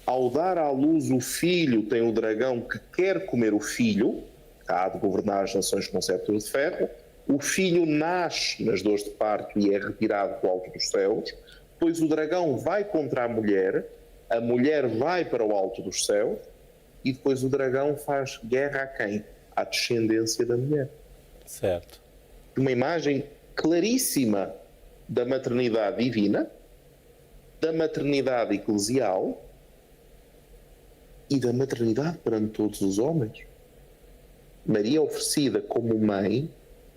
Ao dar à luz o filho, tem o dragão que quer comer o filho, há de governar as nações com cetro de ferro. O filho nasce nas dores de parto e é retirado do alto dos céus, pois o dragão vai contra a mulher vai para o alto dos céus e depois o dragão faz guerra a quem? À descendência da mulher. Certo. Uma imagem claríssima da maternidade divina, da maternidade eclesial e da maternidade perante todos os homens. Maria oferecida como mãe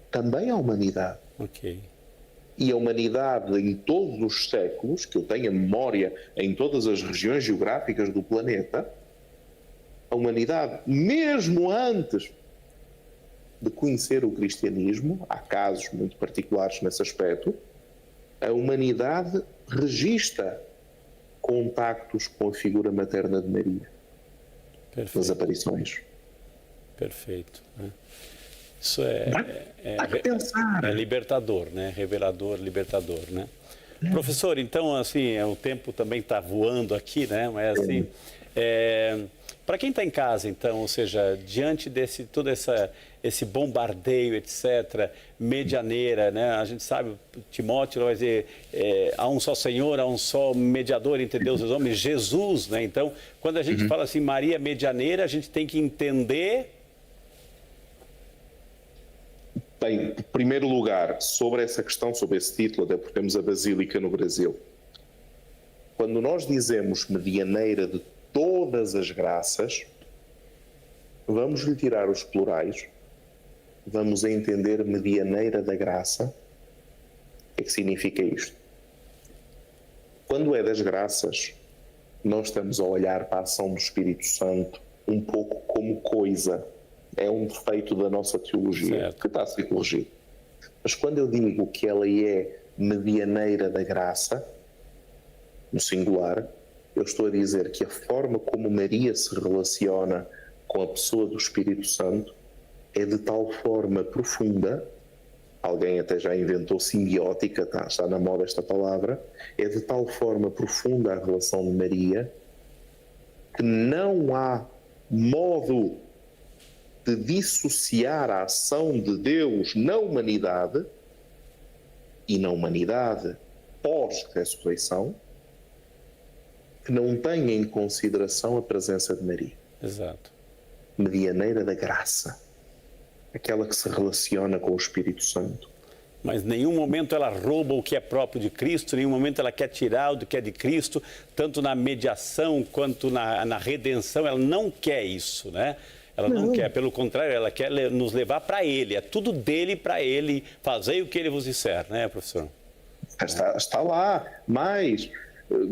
também à humanidade. Ok. E a humanidade em todos os séculos, que eu tenha memória em todas as regiões geográficas do planeta, a humanidade, mesmo antes de conhecer o cristianismo, há casos muito particulares nesse aspecto, a humanidade registra contactos com a figura materna de Maria. Perfeito. Nas aparições. Perfeito. Né? Isso é libertador, né? Revelador, libertador, né? Professor, então, assim, o tempo também está voando aqui, né? Mas, assim, Para quem está em casa, então, ou seja, diante desse todo esse bombardeio, etc., medianeira, né? A gente sabe, Timóteo vai dizer, há um só Senhor, há um só mediador entre Deus e os homens, Jesus, né? Então, quando a gente fala assim, Maria medianeira, a gente tem que entender... Bem, em primeiro lugar, sobre essa questão, sobre esse título, até porque temos a Basílica no Brasil. Quando nós dizemos medianeira de todas as graças, vamos lhe tirar os plurais, vamos entender medianeira da graça. O que significa isto? Quando é das graças, nós estamos a olhar para a ação do Espírito Santo um pouco como coisa. É um defeito da nossa teologia, certo, que está a ser corrigido. Mas quando eu digo que ela é medianeira da graça, no singular, eu estou a dizer que a forma como Maria se relaciona com a pessoa do Espírito Santo é de tal forma profunda, alguém até já inventou simbiótica, está na moda esta palavra, é de tal forma profunda a relação de Maria que não há modo de dissociar a ação de Deus na humanidade e na humanidade pós-ressurreição que não tenha em consideração a presença de Maria. Exato. Medianeira da graça. Aquela que se relaciona com o Espírito Santo. Mas em nenhum momento ela rouba o que é próprio de Cristo, em nenhum momento ela quer tirar o que é de Cristo, tanto na mediação quanto na redenção, ela não quer isso, né? Ela não quer, pelo contrário, ela quer nos levar para Ele, é tudo dele para Ele, fazei o que Ele vos disser, né, professor? Está lá, mas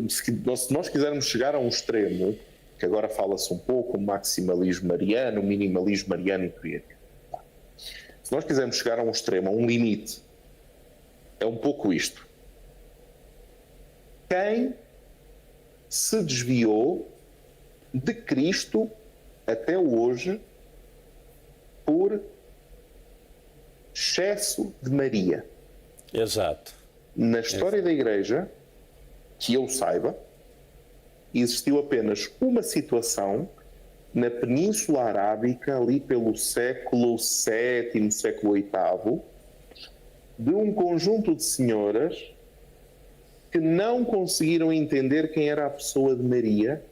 se nós quisermos chegar a um extremo, que agora fala-se um pouco, o maximalismo mariano, o minimalismo mariano e criativo. Se nós quisermos chegar a um extremo, a um limite, é um pouco isto. Quem se desviou de Cristo até hoje por excesso de Maria? Exato. Na história da Igreja, que eu saiba, existiu apenas uma situação na Península Arábica, ali pelo século VII, século VIII, de um conjunto de senhoras que não conseguiram entender quem era a pessoa de Maria,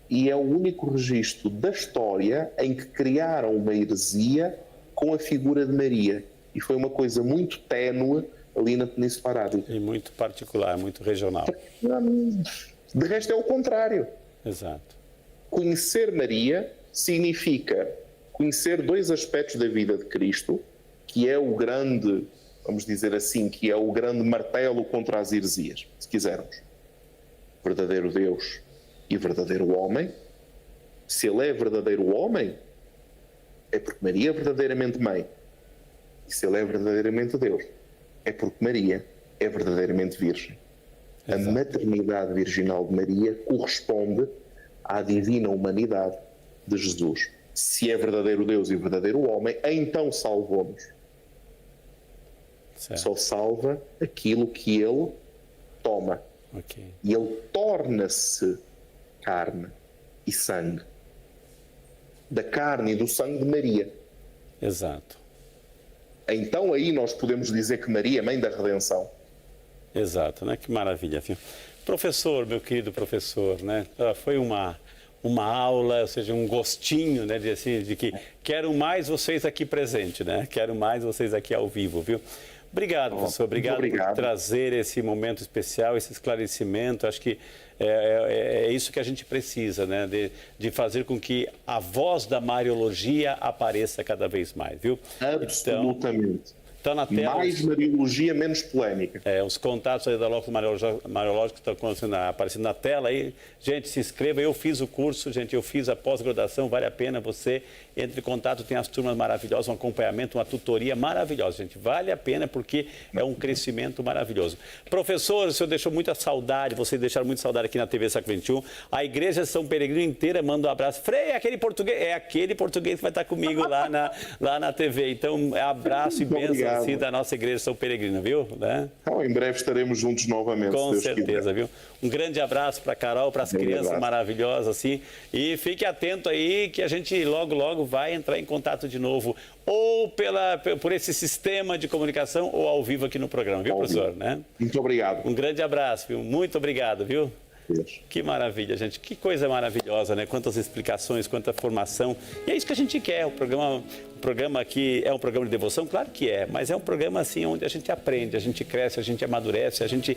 e é o único registro da história em que criaram uma heresia com a figura de Maria. E foi uma coisa muito ténue ali na Península Arábica. E muito particular, muito regional. De resto é o contrário. Exato. Conhecer Maria significa conhecer dois aspectos da vida de Cristo, que é o grande, vamos dizer assim, que é o grande martelo contra as heresias, se quisermos. Verdadeiro Deus e verdadeiro homem. Se ele é verdadeiro homem, é porque Maria é verdadeiramente mãe. E se ele é verdadeiramente Deus, é porque Maria é verdadeiramente virgem. Exato. A maternidade virginal de Maria corresponde à divina humanidade de Jesus. Se é verdadeiro Deus e verdadeiro homem, então salvou-nos. Só salva aquilo que ele toma. Okay. E ele torna-se carne e sangue. Da carne e do sangue de Maria. Exato. Então aí nós podemos dizer que Maria é mãe da redenção. Exato, né? Que maravilha. Professor, meu querido professor, né? Foi uma aula, ou seja, um gostinho, né? De que quero mais vocês aqui presentes, né? Quero mais vocês aqui ao vivo, viu? Obrigado, professor. Obrigado por trazer esse momento especial, esse esclarecimento. Acho que é isso que a gente precisa, né? De fazer com que a voz da Mariologia apareça cada vez mais, viu? Absolutamente. Está na tela. Mais Mariologia, menos polêmica. Os contatos aí da Lóculo Mariológico estão aparecendo na tela aí. Gente, se inscreva. Eu fiz o curso, gente, eu fiz a pós-graduação, vale a pena você entre em contato, tem as turmas maravilhosas, um acompanhamento, uma tutoria maravilhosa, gente. Vale a pena porque é um crescimento maravilhoso. Professor, o senhor deixou muita saudade, vocês deixaram muita saudade aqui na TV Saco 21. A Igreja São Peregrino inteira manda um abraço. Frei, é aquele português que vai estar comigo lá na TV. Então, abraço e bênção assim da nossa Igreja São Peregrino, viu? Né? Então, em breve estaremos juntos novamente. Com certeza, viu? Um grande abraço para a Carol, para as crianças maravilhosas, assim. E fique atento aí que a gente logo vai entrar em contato de novo, ou por esse sistema de comunicação, ou ao vivo aqui no programa, viu, professor? Né? Muito obrigado. Um grande abraço, viu? Muito obrigado, viu? Que maravilha, gente. Que coisa maravilhosa, né? Quantas explicações, quanta formação. E é isso que a gente quer. O programa aqui é um programa de devoção? Claro que é, mas é um programa assim onde a gente aprende, a gente cresce, a gente amadurece, a gente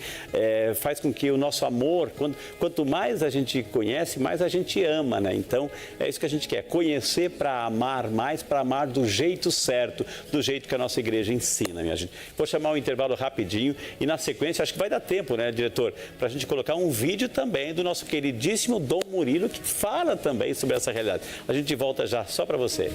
faz com que o nosso amor, quanto mais a gente conhece, mais a gente ama, né? Então, é isso que a gente quer. Conhecer para amar mais, para amar do jeito certo, do jeito que a nossa igreja ensina, minha gente. Vou chamar um intervalo rapidinho e na sequência, acho que vai dar tempo, né, diretor? Para a gente colocar um vídeo também do nosso queridíssimo Dom Murilo, que fala também sobre essa realidade. A gente volta já só para você.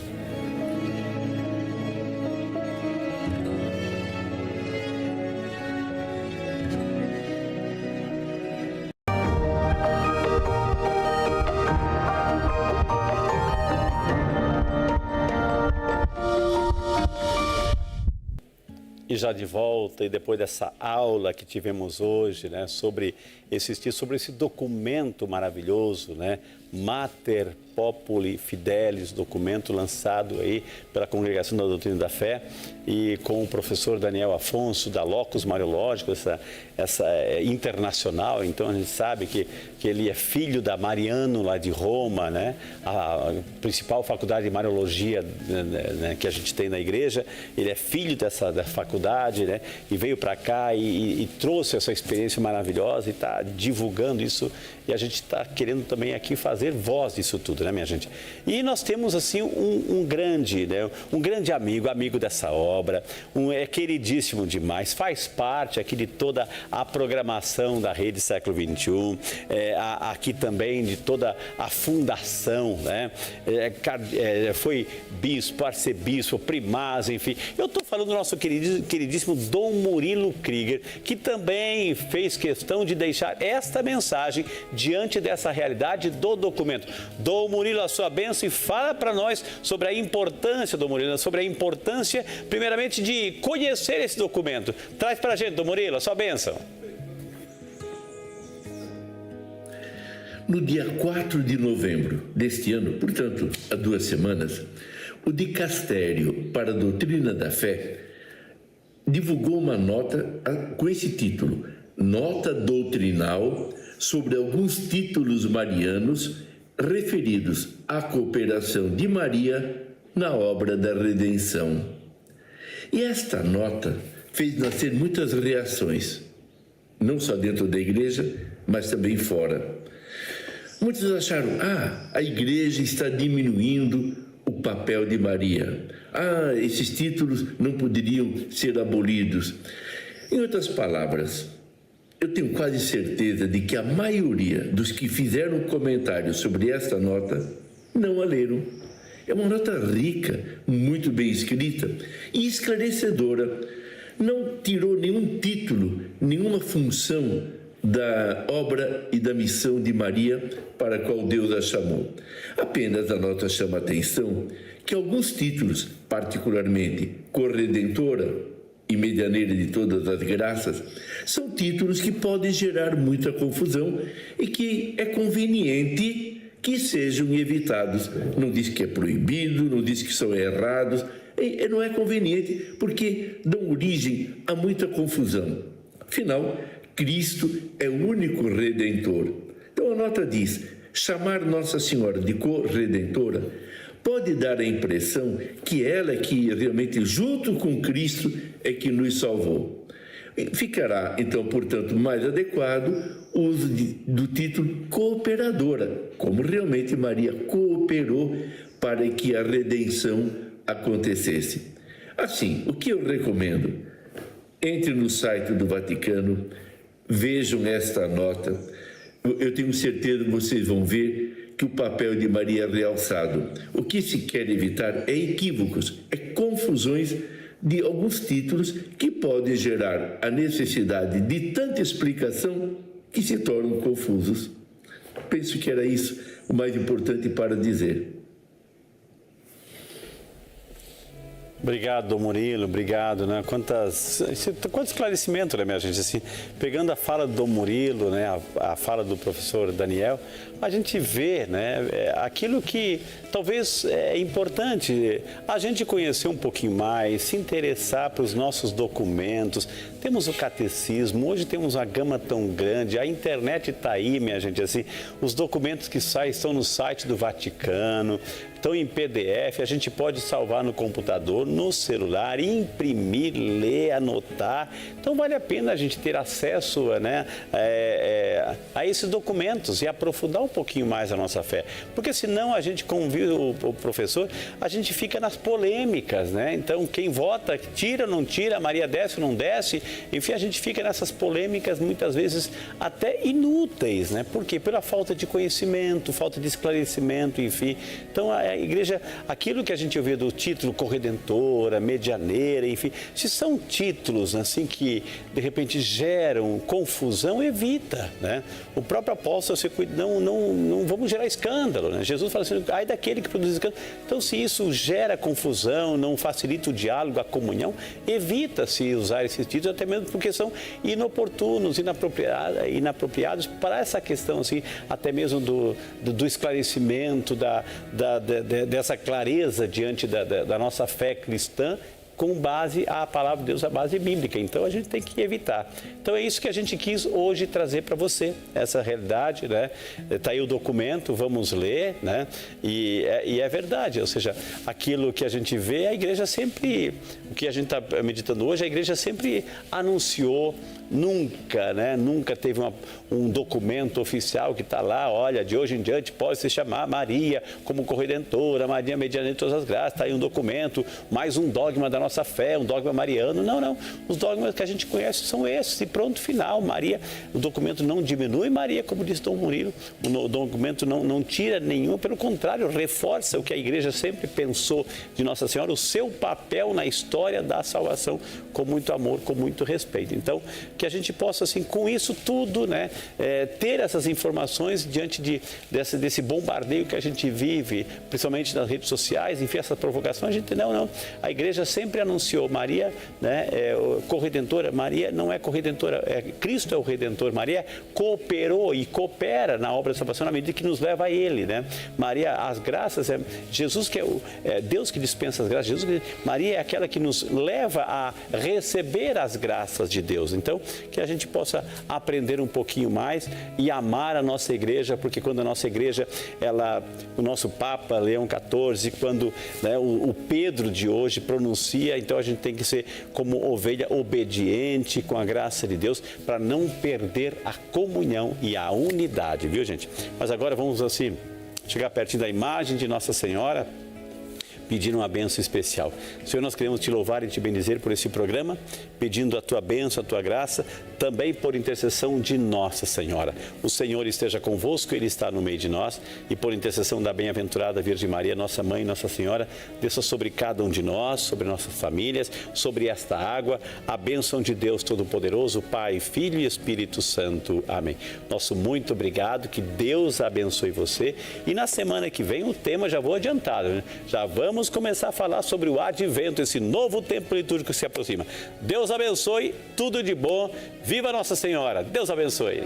E já de volta, e depois dessa aula que tivemos hoje, né, sobre esse documento maravilhoso, né, Mater Populi Fidelis, documento lançado aí pela Congregação da Doutrina da Fé e com o professor Daniel Afonso, da Locus Mariológico, essa internacional. Então a gente sabe que ele é filho da Mariano lá de Roma, né, a principal faculdade de Mariologia, né, que a gente tem na igreja. Ele é filho da faculdade, né, e veio para cá e trouxe essa experiência maravilhosa e está divulgando isso, e a gente está querendo também aqui fazer voz disso tudo, né, minha gente? E nós temos assim um grande amigo dessa obra, é queridíssimo demais, faz parte aqui de toda a programação da Rede Século XXI, aqui também de toda a fundação, né? Foi bispo, arcebispo, primaz, enfim. Eu estou falando do nosso queridíssimo Dom Murilo Krieger, que também fez questão de deixar esta mensagem diante dessa realidade do documento. Dom Murilo, a sua bênção, e fala para nós sobre a importância, Dom Murilo, sobre a importância, primeiramente, de conhecer esse documento. Traz para a gente, Dom Murilo, a sua bênção. No dia 4 de novembro deste ano, portanto, há 2 semanas, o Dicastério para a Doutrina da Fé divulgou uma nota com esse título: Nota Doutrinal sobre alguns títulos marianos referidos à cooperação de Maria na obra da redenção. E esta nota fez nascer muitas reações, não só dentro da igreja, mas também fora. Muitos acharam, a igreja está diminuindo o papel de Maria. Esses títulos não poderiam ser abolidos. Em outras palavras, eu tenho quase certeza de que a maioria dos que fizeram comentários sobre esta nota não a leram. É uma nota rica, muito bem escrita e esclarecedora. Não tirou nenhum título, nenhuma função da obra e da missão de Maria para a qual Deus a chamou. Apenas a nota chama a atenção que alguns títulos, particularmente Corredentora e Medianeira de todas as graças, são títulos que podem gerar muita confusão e que é conveniente que sejam evitados. Não diz que é proibido, não diz que são errados, não é conveniente porque dão origem a muita confusão. Afinal, Cristo é o único Redentor. Então a nota diz, chamar Nossa Senhora de Corredentora pode dar a impressão que ela que realmente, junto com Cristo, é que nos salvou. Ficará, então, portanto, mais adequado o uso do título cooperadora, como realmente Maria cooperou para que a redenção acontecesse. Assim, o que eu recomendo? Entre no site do Vaticano, vejam esta nota. Eu tenho certeza que vocês vão ver que o papel de Maria é realçado. O que se quer evitar é equívocos, é confusões de alguns títulos que podem gerar a necessidade de tanta explicação que se tornam confusos. Penso que era isso o mais importante para dizer. Obrigado, Dom Murilo, obrigado, né? Quanto esclarecimento, né, minha gente? Assim, pegando a fala do Dom Murilo, né, a fala do professor Daniel, a gente vê, né, aquilo que talvez é importante a gente conhecer um pouquinho mais, se interessar para os nossos documentos. Temos o catecismo, hoje temos uma gama tão grande, a internet está aí, minha gente, assim, os documentos que saem estão no site do Vaticano, estão em PDF, a gente pode salvar no computador, no celular, imprimir, ler, anotar. Então vale a pena a gente ter acesso, né, a esses documentos e aprofundar um pouquinho mais a nossa fé. Porque senão a gente, como viu o professor, a gente fica nas polêmicas, né? Então quem vota, tira ou não tira, Maria desce ou não desce, enfim, a gente fica nessas polêmicas muitas vezes até inúteis, né? Por quê? Pela falta de conhecimento, falta de esclarecimento, enfim. Então a igreja, aquilo que a gente ouviu do título corredentora, medianeira, enfim, se são títulos assim que de repente geram confusão, evita, né? O próprio apóstolo se cuida, não vamos gerar escândalo, né? Jesus fala assim, ai daquele que produz escândalo. Então se isso gera confusão, não facilita o diálogo, a comunhão, evita-se usar esses títulos, até mesmo porque são inoportunos, inapropriados para essa questão assim, até mesmo do esclarecimento, dessa clareza diante da nossa fé cristã, com base a palavra de Deus, a base bíblica. Então a gente tem que evitar. Então é isso que a gente quis hoje trazer para você, essa realidade, né? Está aí o documento, vamos ler, né? E é verdade, ou seja, aquilo que a gente vê, a igreja sempre, o que a gente está meditando hoje, a igreja sempre anunciou, nunca teve um documento oficial que está lá, olha, de hoje em diante pode se chamar Maria como corredentora, Maria medianeira de todas as graças, está aí um documento, mais um dogma da nossa fé, um dogma mariano. Não, os dogmas que a gente conhece são esses, e pronto, final. Maria, o documento não diminui Maria, como disse Dom Murilo, o documento não tira nenhum, pelo contrário, reforça o que a igreja sempre pensou de Nossa Senhora, o seu papel na história da salvação, com muito amor, com muito respeito. Então, que a gente possa, assim, com isso tudo, né, ter essas informações diante desse bombardeio que a gente vive, principalmente nas redes sociais, enfim, essa provocação, a gente a igreja sempre anunciou Maria, né, corredentora. Maria não é corredentora, Cristo é o Redentor. Maria cooperou e coopera na obra da salvação na medida que nos leva a Ele, né? Maria, as graças, Jesus que é Deus que dispensa as graças, Maria é aquela que nos leva a receber as graças de Deus. Então, que a gente possa aprender um pouquinho mais e amar a nossa igreja, porque quando a nossa igreja, o nosso Papa Leão XIV, quando, né, o Pedro de hoje pronuncia, então a gente tem que ser como ovelha obediente com a graça de Deus, para não perder a comunhão e a unidade, viu, gente? Mas agora vamos, assim, chegar pertinho da imagem de Nossa Senhora, pedindo uma bênção especial. Senhor, nós queremos te louvar e te bendizer por esse programa, pedindo a tua bênção, a tua graça, também por intercessão de Nossa Senhora. O Senhor esteja convosco, Ele está no meio de nós, e por intercessão da bem-aventurada Virgem Maria, nossa Mãe, Nossa Senhora, desça sobre cada um de nós, sobre nossas famílias, sobre esta água, a bênção de Deus Todo-Poderoso, Pai, Filho e Espírito Santo. Amém. Nosso muito obrigado, que Deus abençoe você. E na semana que vem o tema já vou adiantar, né? Já vamos começar a falar sobre o advento, esse novo tempo litúrgico que se aproxima. Deus abençoe, tudo de bom. Viva Nossa Senhora. Deus abençoe.